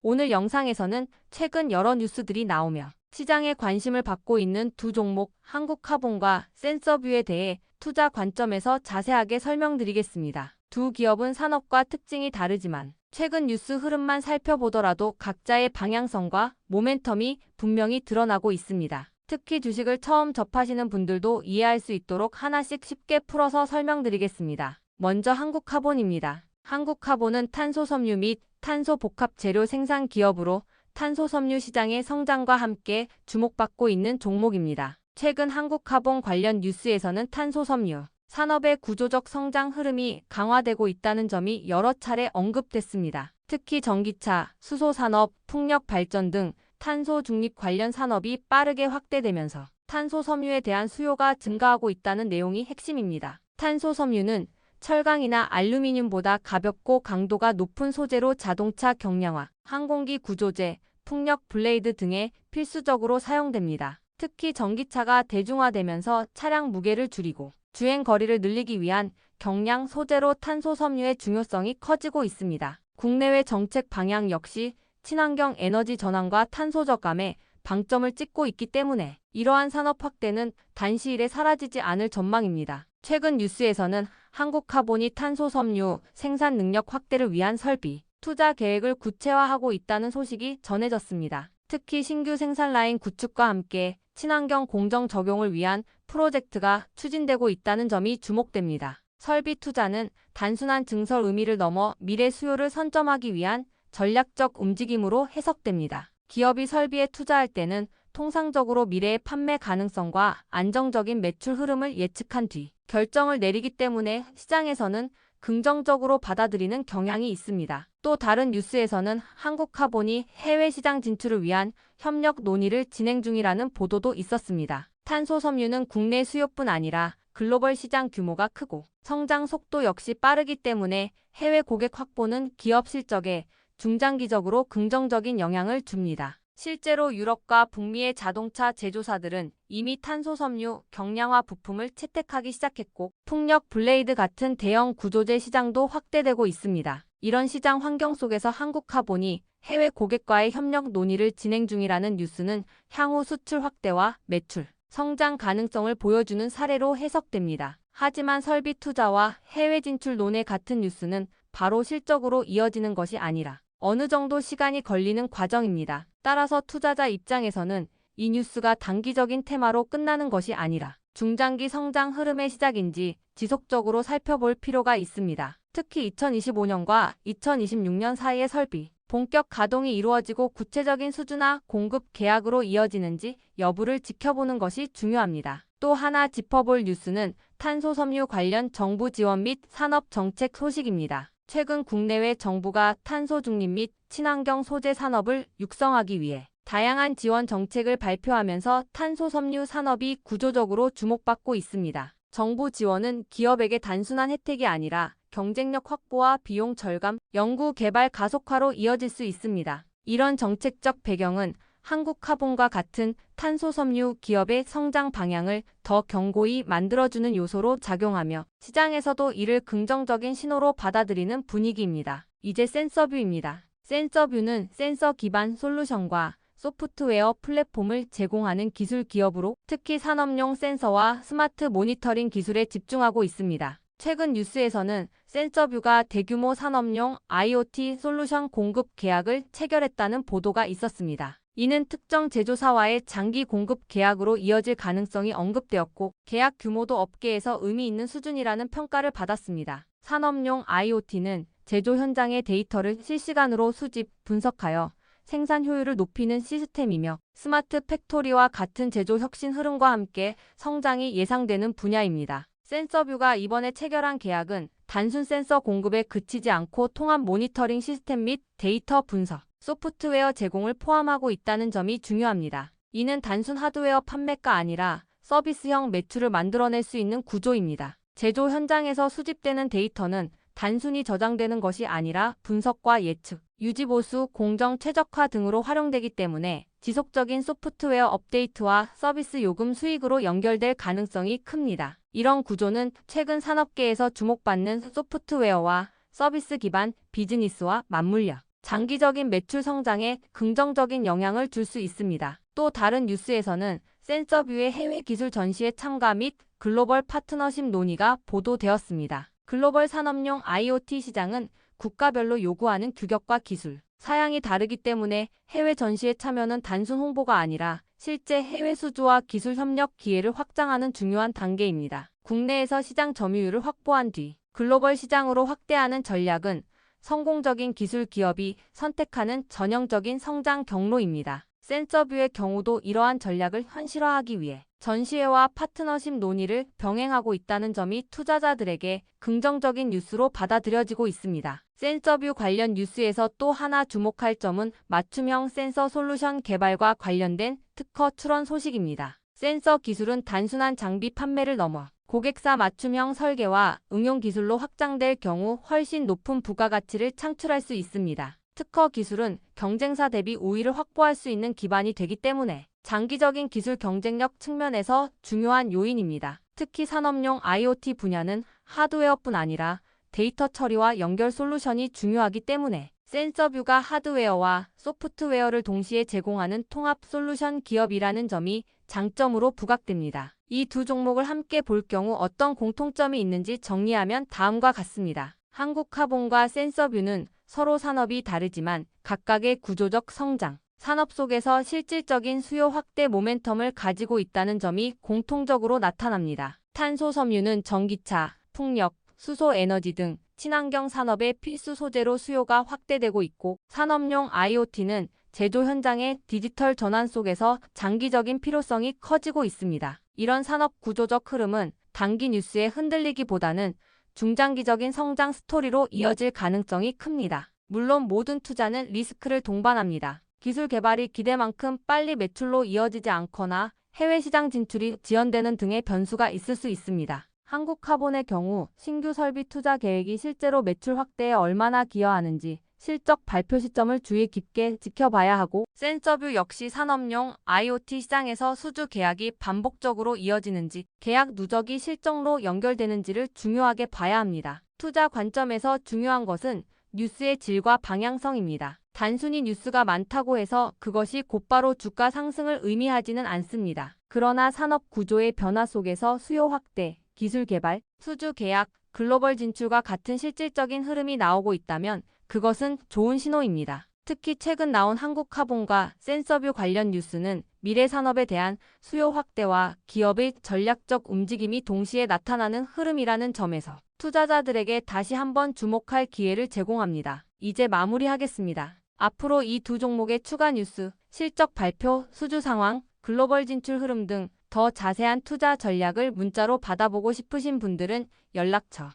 오늘 영상에서는 최근 여러 뉴스들이 나오며 시장에 관심을 받고 있는 두 종목 한국카본과 센서뷰에 대해 투자 관점에서 자세하게 설명드리겠습니다. 두 기업은 산업과 특징이 다르지만 최근 뉴스 흐름만 살펴보더라도 각자의 방향성과 모멘텀이 분명히 드러나고 있습니다. 특히 주식을 처음 접하시는 분들도 이해할 수 있도록 하나씩 쉽게 풀어서 설명드리겠습니다. 먼저 한국카본입니다. 한국카본은 탄소섬유 및 탄소복합 재료 생산 기업으로 탄소섬유 시장의 성장과 함께 주목받고 있는 종목입니다. 최근 한국카본 관련 뉴스에서는 탄소섬유 산업의 구조적 성장 흐름이 강화되고 있다는 점이 여러 차례 언급됐습니다. 특히 전기차, 수소산업, 풍력 발전 등 탄소 중립 관련 산업이 빠르게 확대되면서 탄소섬유에 대한 수요가 증가하고 있다는 내용이 핵심입니다. 탄소섬유는 철강이나 알루미늄보다 가볍고 강도가 높은 소재로 자동차 경량화, 항공기 구조재, 풍력 블레이드 등에 필수적으로 사용됩니다. 특히 전기차가 대중화되면서 차량 무게를 줄이고 주행 거리를 늘리기 위한 경량 소재로 탄소섬유의 중요성이 커지고 있습니다. 국내외 정책 방향 역시 친환경 에너지 전환과 탄소 저감에 방점을 찍고 있기 때문에 이러한 산업 확대는 단시일에 사라지지 않을 전망입니다. 최근 뉴스에서는 한국카본이 탄소섬유 생산 능력 확대를 위한 설비, 투자 계획을 구체화하고 있다는 소식이 전해졌습니다. 특히 신규 생산 라인 구축과 함께 친환경 공정 적용을 위한 프로젝트가 추진되고 있다는 점이 주목됩니다. 설비 투자는 단순한 증설 의미를 넘어 미래 수요를 선점하기 위한 전략적 움직임으로 해석됩니다. 기업이 설비에 투자할 때는 통상적으로 미래의 판매 가능성과 안정적인 매출 흐름을 예측한 뒤 결정을 내리기 때문에 시장에서는 긍정적으로 받아들이는 경향이 있습니다. 또 다른 뉴스에서는 한국카본이 해외 시장 진출을 위한 협력 논의를 진행 중이라는 보도도 있었습니다. 탄소섬유는 국내 수요뿐 아니라 글로벌 시장 규모가 크고 성장 속도 역시 빠르기 때문에 해외 고객 확보는 기업 실적에 중장기적으로 긍정적인 영향을 줍니다. 실제로 유럽과 북미의 자동차 제조사들은 이미 탄소섬유 경량화 부품을 채택하기 시작했고 풍력 블레이드 같은 대형 구조재 시장도 확대되고 있습니다. 이런 시장 환경 속에서 한국카본이 해외 고객과의 협력 논의를 진행 중이라는 뉴스는 향후 수출 확대와 매출, 성장 가능성을 보여주는 사례로 해석됩니다. 하지만 설비 투자와 해외 진출 논의 같은 뉴스는 바로 실적으로 이어지는 것이 아니라 어느 정도 시간이 걸리는 과정입니다. 따라서 투자자 입장에서는 이 뉴스가 단기적인 테마로 끝나는 것이 아니라 중장기 성장 흐름의 시작인지 지속적으로 살펴볼 필요가 있습니다. 특히 2025년과 2026년 사이의 설비, 본격 가동이 이루어지고 구체적인 수주나 공급 계약으로 이어지는지 여부를 지켜보는 것이 중요합니다. 또 하나 짚어볼 뉴스는 탄소섬유 관련 정부 지원 및 산업 정책 소식입니다. 최근 국내외 정부가 탄소 중립 및 친환경 소재 산업을 육성하기 위해 다양한 지원 정책을 발표하면서 탄소섬유 산업이 구조적으로 주목받고 있습니다. 정부 지원은 기업에게 단순한 혜택이 아니라 경쟁력 확보와 비용 절감, 연구 개발 가속화로 이어질 수 있습니다. 이런 정책적 배경은 한국카본과 같은 탄소섬유 기업의 성장 방향을 더 견고히 만들어주는 요소로 작용하며 시장에서도 이를 긍정적인 신호로 받아들이는 분위기입니다. 이제 센서뷰입니다. 센서뷰는 센서 기반 솔루션과 소프트웨어 플랫폼을 제공하는 기술 기업으로 특히 산업용 센서와 스마트 모니터링 기술에 집중하고 있습니다. 최근 뉴스에서는 센서뷰가 대규모 산업용 IoT 솔루션 공급 계약을 체결했다는 보도가 있었습니다. 이는 특정 제조사와의 장기 공급 계약으로 이어질 가능성이 언급되었고 계약 규모도 업계에서 의미 있는 수준이라는 평가를 받았습니다. 산업용 IoT는 제조 현장의 데이터를 실시간으로 수집, 분석하여 생산 효율을 높이는 시스템이며 스마트 팩토리와 같은 제조 혁신 흐름과 함께 성장이 예상되는 분야입니다. 센서뷰가 이번에 체결한 계약은 단순 센서 공급에 그치지 않고 통합 모니터링 시스템 및 데이터 분석, 소프트웨어 제공을 포함하고 있다는 점이 중요합니다. 이는 단순 하드웨어 판매가 아니라 서비스형 매출을 만들어낼 수 있는 구조입니다. 제조 현장에서 수집되는 데이터는 단순히 저장되는 것이 아니라 분석과 예측, 유지보수, 공정 최적화 등으로 활용되기 때문에 지속적인 소프트웨어 업데이트와 서비스 요금 수익으로 연결될 가능성이 큽니다. 이런 구조는 최근 산업계에서 주목받는 소프트웨어와 서비스 기반 비즈니스와 맞물려 장기적인 매출 성장에 긍정적인 영향을 줄 수 있습니다. 또 다른 뉴스에서는 센서뷰의 해외 기술 전시회 참가 및 글로벌 파트너십 논의가 보도되었습니다. 글로벌 산업용 IoT 시장은 국가별로 요구하는 규격과 기술, 사양이 다르기 때문에 해외 전시회 참여는 단순 홍보가 아니라 실제 해외 수주와 기술 협력 기회를 확장하는 중요한 단계입니다. 국내에서 시장 점유율을 확보한 뒤 글로벌 시장으로 확대하는 전략은 성공적인 기술 기업이 선택하는 전형적인 성장 경로입니다. 센서뷰의 경우도 이러한 전략을 현실화하기 위해 전시회와 파트너십 논의를 병행하고 있다는 점이 투자자들에게 긍정적인 뉴스로 받아들여지고 있습니다. 센서뷰 관련 뉴스에서 또 하나 주목할 점은 맞춤형 센서 솔루션 개발과 관련된 특허 출원 소식입니다. 센서 기술은 단순한 장비 판매를 넘어 고객사 맞춤형 설계와 응용 기술로 확장될 경우 훨씬 높은 부가가치를 창출할 수 있습니다. 특허 기술은 경쟁사 대비 우위를 확보할 수 있는 기반이 되기 때문에 장기적인 기술 경쟁력 측면에서 중요한 요인입니다. 특히 산업용 IoT 분야는 하드웨어뿐 아니라 데이터 처리와 연결 솔루션이 중요하기 때문에 센서뷰가 하드웨어와 소프트웨어를 동시에 제공하는 통합 솔루션 기업이라는 점이 장점으로 부각됩니다. 이 두 종목을 함께 볼 경우 어떤 공통점이 있는지 정리하면 다음과 같습니다. 한국카본과 센서뷰는 서로 산업이 다르지만 각각의 구조적 성장, 산업 속에서 실질적인 수요 확대 모멘텀을 가지고 있다는 점이 공통적으로 나타납니다. 탄소 섬유는 전기차, 풍력, 수소 에너지 등 친환경 산업의 필수 소재로 수요가 확대되고 있고, 산업용 IoT는 제조 현장의 디지털 전환 속에서 장기적인 필요성이 커지고 있습니다. 이런 산업 구조적 흐름은 단기 뉴스에 흔들리기보다는 중장기적인 성장 스토리로 이어질 가능성이 큽니다. 물론 모든 투자는 리스크를 동반합니다. 기술 개발이 기대만큼 빨리 매출로 이어지지 않거나 해외 시장 진출이 지연되는 등의 변수가 있을 수 있습니다. 한국카본의 경우 신규 설비 투자 계획이 실제로 매출 확대에 얼마나 기여하는지 실적 발표 시점을 주의 깊게 지켜봐야 하고, 센서뷰 역시 산업용 IoT 시장에서 수주 계약이 반복적으로 이어지는지, 계약 누적이 실적로 연결되는지를 중요하게 봐야 합니다. 투자 관점에서 중요한 것은 뉴스의 질과 방향성입니다. 단순히 뉴스가 많다고 해서 그것이 곧바로 주가 상승을 의미하지는 않습니다. 그러나 산업 구조의 변화 속에서 수요 확대, 기술 개발, 수주 계약, 글로벌 진출과 같은 실질적인 흐름이 나오고 있다면 그것은 좋은 신호입니다. 특히 최근 나온 한국카본과 센서뷰 관련 뉴스는 미래 산업에 대한 수요 확대와 기업의 전략적 움직임이 동시에 나타나는 흐름이라는 점에서 투자자들에게 다시 한번 주목할 기회를 제공합니다. 이제 마무리하겠습니다. 앞으로 이 두 종목의 추가 뉴스, 실적 발표, 수주 상황, 글로벌 진출 흐름 등 더 자세한 투자 전략을 문자로 받아보고 싶으신 분들은 연락처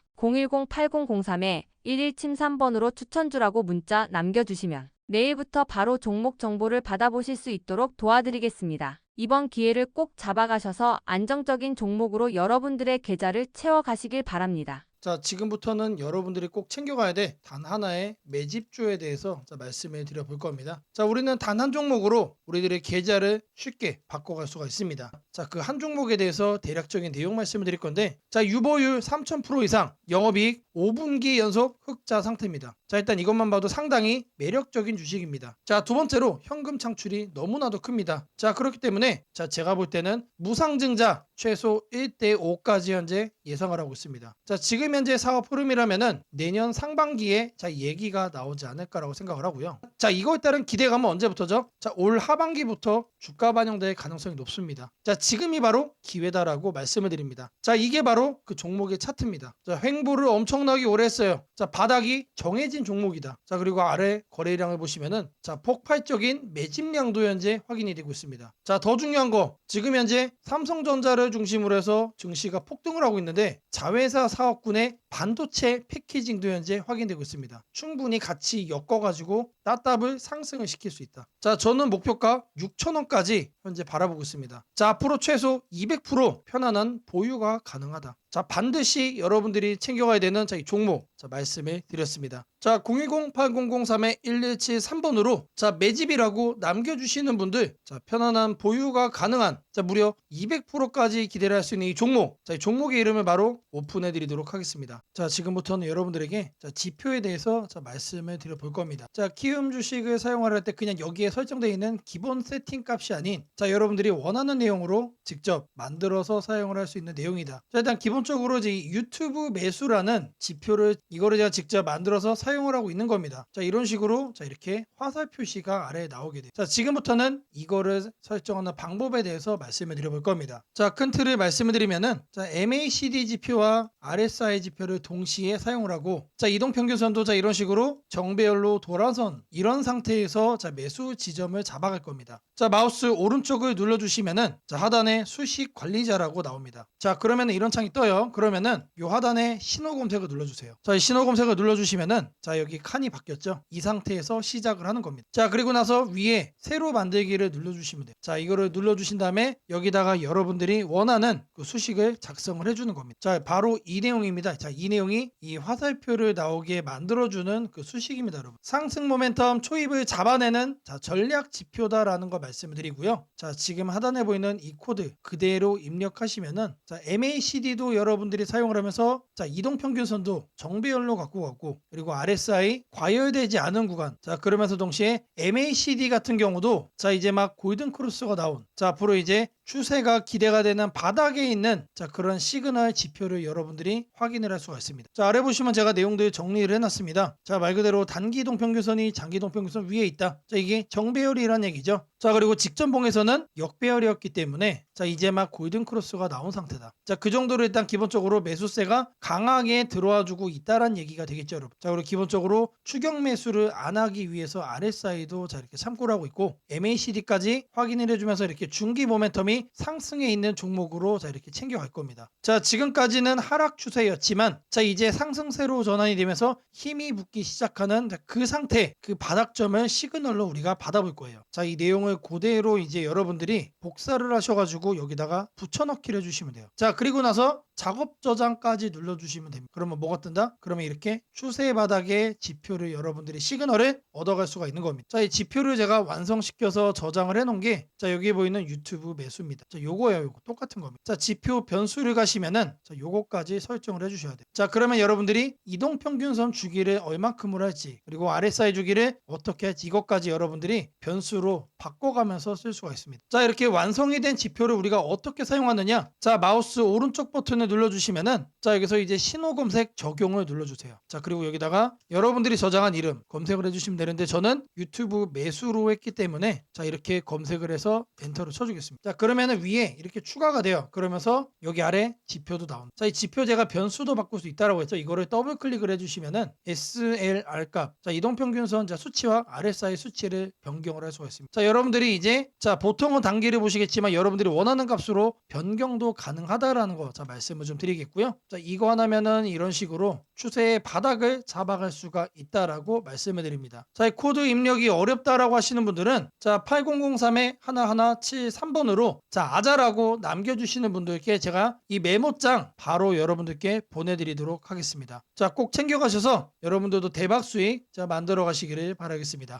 010-8003-1173번으로 추천주라고 문자 남겨주시면 내일부터 바로 종목 정보를 받아보실 수 있도록 도와드리겠습니다. 이번 기회를 꼭 잡아가셔서 안정적인 종목으로 여러분들의 계좌를 채워가시길 바랍니다. 자, 지금부터는 여러분들이 꼭 챙겨가야 돼 단 하나의 매집주에 대해서 말씀을 드려볼 겁니다. 자, 우리는 단 한 종목으로 우리들의 계좌를 쉽게 바꿔갈 수가 있습니다. 자, 그 한 종목에 대해서 대략적인 내용 말씀을 드릴 건데, 자, 유보율 3000% 이상, 영업이익 5분기 연속 흑자 상태입니다. 자, 일단 이것만 봐도 상당히 매력적인 주식입니다. 자, 두 번째로 현금 창출이 너무나도 큽니다. 자, 그렇기 때문에 제가 볼 때는 무상증자 최소 1대5까지 현재 예상을 하고 있습니다. 자, 지금 현재 사업 흐름이라면은 내년 상반기에 얘기가 나오지 않을까라고 생각을 하고요. 자, 이거에 따른 기대감은 언제부터죠? 자, 올 하반기부터 주가 반영될 가능성이 높습니다. 자, 지금이 바로 기회다라고 말씀을 드립니다. 자, 이게 바로 그 종목의 차트입니다. 자, 횡보를 엄청나게 오래 했어요. 자, 바닥이 정해진 종목이다. 자, 그리고 아래 거래량을 보시면은 폭발적인 매집량도 현재 확인이 되고 있습니다. 자, 더 중요한 거, 지금 현재 삼성전자를 중심으로 해서 증시가 폭등을 하고 있는데 자회사 사업군의 반도체 패키징도 현재 확인되고 있습니다. 충분히 같이 엮어가지고 따답을 상승을 시킬 수 있다. 자, 저는 목표가 6,000원까지 현재 바라보고 있습니다. 자, 앞으로 최소 200% 편안한 보유가 가능하다. 자, 반드시 여러분들이 챙겨가야 되는 이 종목 말씀을 드렸습니다. 자, 010-8003-1173번으로 매집이라고 남겨주시는 분들, 편안한 보유가 가능한 무려 200%까지 기대를 할 수 있는 이 종목, 이 종목의 이름을 바로 오픈해 드리도록 하겠습니다. 있습니다. 자, 지금부터는 여러분들에게 자, 지표에 대해서 자, 말씀을 드려볼 겁니다. 자, 키움 주식을 사용할 때 그냥 여기에 설정되어 있는 기본 세팅 값이 아닌 자, 여러분들이 원하는 내용으로 직접 만들어서 사용을 할 수 있는 내용이다. 자, 일단 기본적으로 이제 이 유튜브 매수라는 지표를 이거를 제가 직접 만들어서 사용을 하고 있는 겁니다. 자, 이런 식으로 자, 이렇게 화살 표시가 아래에 나오게 돼요. 자, 지금부터는 이거를 설정하는 방법에 대해서 말씀을 드려볼 겁니다. 자, 큰 틀을 말씀을 드리면은 자, MACD 지표와 RSI 지표를 동시에 사용을 하고 자, 이동평균선도 자, 이런 식으로 정배열로 돌아선 이런 상태에서 자, 매수 지점을 잡아갈 겁니다. 자, 마우스 오른쪽을 눌러주시면은 자, 하단에 수식 관리자라고 나옵니다. 자, 그러면은 이런 창이 떠요. 그러면은 요 하단에 신호 검색을 눌러주세요. 자, 이 신호 검색을 눌러주시면은 자, 여기 칸이 바뀌었죠. 이 상태에서 시작을 하는 겁니다. 자, 그리고 나서 위에 새로 만들기를 눌러주시면 돼요. 자, 이거를 눌러주신 다음에 여기다가 여러분들이 원하는 그 수식을 작성을 해주는 겁니다. 자, 바로 이 내용입니다. 자, 이 내용이 이 화살표를 나오게 만들어주는 그 수식입니다, 여러분. 상승 모멘텀 초입을 잡아내는 자, 전략 지표다라는 거 말씀을 드리고요. 자, 지금 하단에 보이는 이 코드 그대로 입력하시면은 자, MACD도 여러분들이 사용을 하면서 자, 이동평균선도 정배열로 갖고 가고 그리고 RSI 과열되지 않은 구간 자, 그러면서 동시에 MACD 같은 경우도 자, 이제 막 골든 크로스가 나온 자, 앞으로 이제 추세가 기대가 되는 바닥에 있는 자, 그런 시그널 지표를 여러분들이 확인을 할 수가 있습니다. 자, 아래 보시면 제가 내용들 정리를 해놨습니다. 자, 말 그대로 단기 이동평균선이 장기 이동평균선 위에 있다. 자, 이게 정배열이란 얘기죠. 자, 그리고 직전봉에서는 역배열이었기 때문에 자, 이제 막 골든 크로스가 나온 상태다. 자, 그 정도로 일단 기본적으로 매수세가 강하게 들어와 주고 있다란 얘기가 되겠죠, 여러분. 자, 그리고 기본적으로 추격 매수를 안 하기 위해서 RSI도 자, 이렇게 참고를 하고 있고 MACD까지 확인을 해주면서 이렇게 중기 모멘텀이 상승해 있는 종목으로 자, 이렇게 챙겨갈 겁니다. 자, 지금까지는 하락 추세였지만 자, 이제 상승세로 전환이 되면서 힘이 붙기 시작하는 그 상태, 그 바닥점을 시그널로 우리가 받아볼 거예요. 자, 이 내용을 그대로 이제 여러분들이 복사를 하셔가지고 여기다가 붙여넣기를 해주시면 돼요. 자, 그리고 나서 작업 저장까지 눌러주시면 됩니다. 그러면 뭐가 뜬다? 그러면 이렇게 추세 바닥의 지표를 여러분들이 시그널을 얻어갈 수가 있는 겁니다. 자, 이 지표를 제가 완성시켜서 저장을 해놓은 게 자, 여기 보이는 유튜브 매수입니다. 자, 요거예요. 요거 똑같은 겁니다. 자, 지표 변수를 가시면은 자, 요거까지 설정을 해주셔야 돼요. 자, 그러면 여러분들이 이동평균선 주기를 얼마큼으로 할지 그리고 RSI 주기를 어떻게 할지 이것까지 여러분들이 변수로 바꿔가면서 쓸 수가 있습니다. 자, 이렇게 완성이 된 지표를 우리가 어떻게 사용하느냐? 자, 마우스 오른쪽 버튼을 눌러주시면은 자, 여기서 이제 신호 검색 적용을 눌러주세요. 자, 그리고 여기다가 여러분들이 저장한 이름 검색을 해주시면 되는데 저는 유튜브 매수로 했기 때문에 자, 이렇게 검색을 해서 엔터를 쳐주겠습니다. 자, 그러면은 위에 이렇게 추가가 돼요. 그러면서 여기 아래 지표도 나옵니다. 자, 이 지표 제가 변수도 바꿀 수 있다라고 했죠. 이거를 더블 클릭을 해주시면은 SLR 값, 자, 이동평균선 자, 수치와 RSI 수치를 변경을 할 수가 있습니다. 자, 여러분들이 이제 자, 보통은 단기를 보시겠지만 여러분들이 원하는 값으로 변경도 가능하다라는 거 자, 말씀을 좀 드리겠고요. 자, 이거 하나면은 이런 식으로 추세의 바닥을 잡아갈 수가 있다라고 말씀을 드립니다. 자, 이 코드 입력이 어렵다라고 하시는 분들은 자, 8003-1173번으로 자, 아자라고 남겨주시는 분들께 제가 이 메모장 바로 여러분들께 보내드리도록 하겠습니다. 자, 꼭 챙겨가셔서 여러분들도 대박 수익 자, 만들어 가시기를 바라겠습니다.